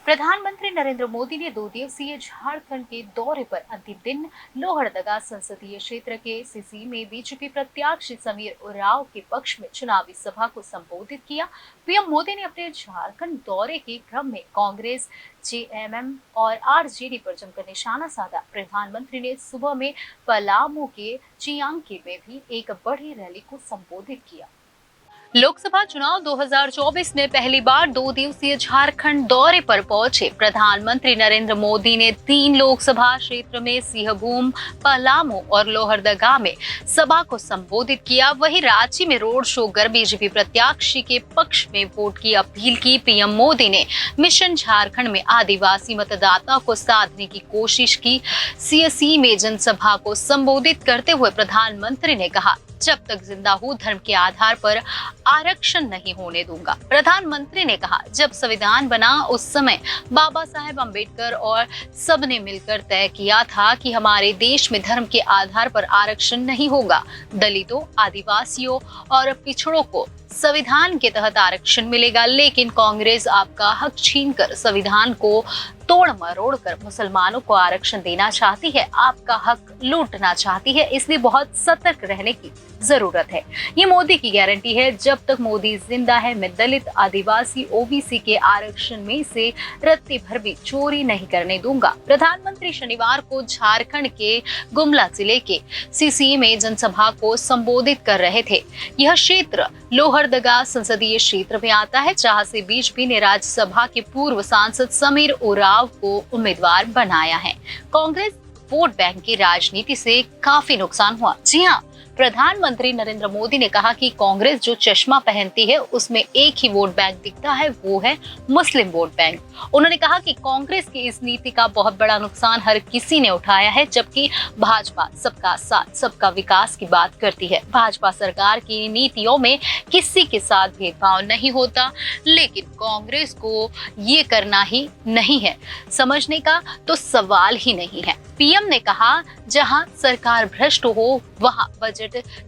प्रधानमंत्री नरेंद्र मोदी ने 2 दिवसीय झारखंड के दौरे पर अंतिम दिन लोहरदगा संसदीय क्षेत्र के सीसी में बीजेपी प्रत्याशी समीर उरांव के पक्ष में चुनावी सभा को संबोधित किया। पीएम मोदी ने अपने झारखंड दौरे के क्रम में कांग्रेस, जेएमएम और आरजेडी पर जमकर निशाना साधा। प्रधानमंत्री ने सुबह में पलामू के चियांकी में भी एक बड़ी रैली को संबोधित किया। लोकसभा चुनाव 2024 में पहली बार 2 दिवसीय झारखंड दौरे पर पहुंचे प्रधानमंत्री नरेंद्र मोदी ने 3 लोकसभा क्षेत्र में सिंहभूम, पलामू और लोहरदगा में सभा को संबोधित किया। वहीं रांची में रोड शो कर बीजेपी प्रत्याशी के पक्ष में वोट की अपील की। पीएम मोदी ने मिशन झारखंड में आदिवासी मतदाता को साधने की कोशिश की। सीएसई में जनसभा को संबोधित करते हुए प्रधानमंत्री ने कहा, जब तक जिंदा हूं धर्म के आधार पर आरक्षण नहीं होने दूंगा। प्रधानमंत्री ने कहा, जब संविधान बना उस समय बाबा साहेब अम्बेडकर और सबने मिलकर तय किया था कि हमारे देश में धर्म के आधार पर आरक्षण नहीं होगा। दलितों, आदिवासियों और पिछड़ों को संविधान के तहत आरक्षण मिलेगा, लेकिन कांग्रेस आपका हक छीनकर संविधान को तोड़ मरोड़ कर मुसलमानों को आरक्षण देना चाहती है, आपका हक लूटना चाहती है। इसलिए बहुत सतर्क रहने की जरूरत है। ये मोदी की गारंटी है। जब तक मोदी जिंदा है, मैं दलित, आदिवासी, ओबीसी के आरक्षण में से रत्ती भर भी चोरी नहीं करने दूंगा। प्रधानमंत्री शनिवार को झारखंड के गुमला जिले के सीसी में जनसभा को संबोधित कर रहे थे। यह क्षेत्र लोहरदगा संसदीय क्षेत्र में आता है, जहां से बीजेपी ने राज्यसभा के पूर्व सांसद समीर उरांव को उम्मीदवार बनाया है। कांग्रेस वोट बैंक की राजनीति से काफी नुकसान हुआ। जी हाँ, प्रधानमंत्री नरेंद्र मोदी ने कहा कि कांग्रेस जो चश्मा पहनती है उसमें एक ही वोट बैंक दिखता है, वो है मुस्लिम वोट बैंक। उन्होंने कहा कि कांग्रेस की इस नीति का बहुत बड़ा नुकसान हर किसी ने उठाया है, जबकि भाजपा सबका साथ, सबका विकास की बात करती है। भाजपा सरकार की नीतियों में किसी के साथ भेदभाव नहीं होता, लेकिन कांग्रेस को ये करना ही नहीं है, समझने का तो सवाल ही नहीं है। पीएम ने कहा, जहां सरकार भ्रष्ट हो वहां बजट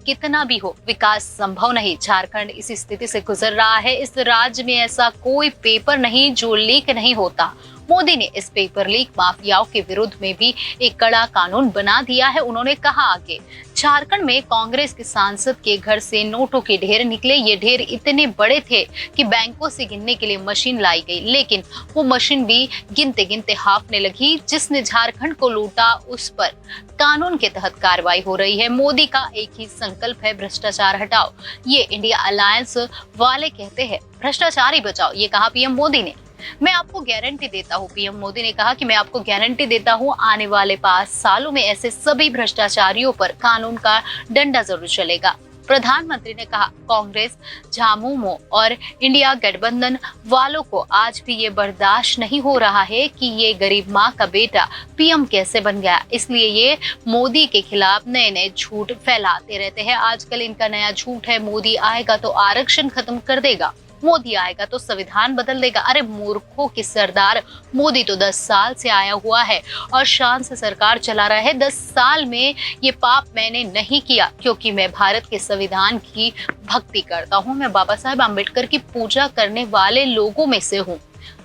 कितना भी हो, विकास संभव नहीं। झारखंड इसी स्थिति से गुजर रहा है। इस राज्य में ऐसा कोई पेपर नहीं जो लीक नहीं होता। मोदी ने इस पेपर लीक माफियाओं के विरुद्ध में भी एक कड़ा कानून बना दिया है। उन्होंने कहा आगे, झारखंड में कांग्रेस के सांसद के घर से नोटों के ढेर निकले। ये ढेर इतने बड़े थे कि बैंकों से गिनने के लिए मशीन लाई गई, लेकिन वो मशीन भी गिनते गिनते हाफने लगी। जिसने झारखंड को लूटा उस पर कानून के तहत कार्रवाई हो रही है। मोदी का एक ही संकल्प है, भ्रष्टाचार हटाओ। ये इंडिया अलायंस वाले कहते हैं भ्रष्टाचारी बचाओ, ये कहा पीएम मोदी ने। मैं आपको गारंटी देता हूँ, पीएम मोदी ने कहा कि मैं आपको गारंटी देता हूँ, आने वाले 5 सालों में ऐसे सभी भ्रष्टाचारियों पर कानून का डंडा जरूर चलेगा। प्रधानमंत्री ने कहा, कांग्रेस, झामुमो और इंडिया गठबंधन वालों को आज भी ये बर्दाश्त नहीं हो रहा है कि ये गरीब माँ का बेटा पीएम कैसे बन गया। इसलिए ये मोदी के खिलाफ नए नए झूठ फैलाते रहते हैं। आजकल इनका नया झूठ है, मोदी आएगा तो आरक्षण खत्म कर देगा, मोदी आएगा तो संविधान बदल देगा। अरे मूर्खों की सरदार, मोदी तो 10 साल से आया हुआ है और शान से सरकार चला रहा है। 10 साल में ये पाप मैंने नहीं किया, क्योंकि मैं भारत के संविधान की भक्ति करता हूँ। मैं बाबा साहेब अम्बेडकर की पूजा करने वाले लोगों में से हूँ।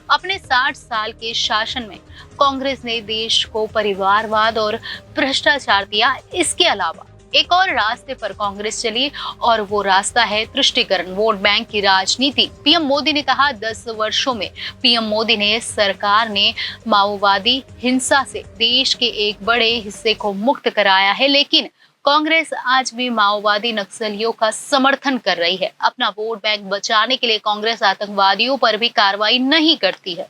अपने 60 साल के शासन में कांग्रेस ने देश को परिवारवाद और भ्रष्टाचार दिया। इसके अलावा एक और रास्ते पर कांग्रेस चली और वो रास्ता है तुष्टीकरण, वोट बैंक की राजनीति। पीएम मोदी ने कहा, 10 वर्षों में पीएम मोदी ने सरकार ने माओवादी हिंसा से देश के एक बड़े हिस्से को मुक्त कराया है, लेकिन कांग्रेस आज भी माओवादी नक्सलियों का समर्थन कर रही है। अपना वोट बैंक बचाने के लिए कांग्रेस आतंकवादियों पर भी कार्रवाई नहीं करती है।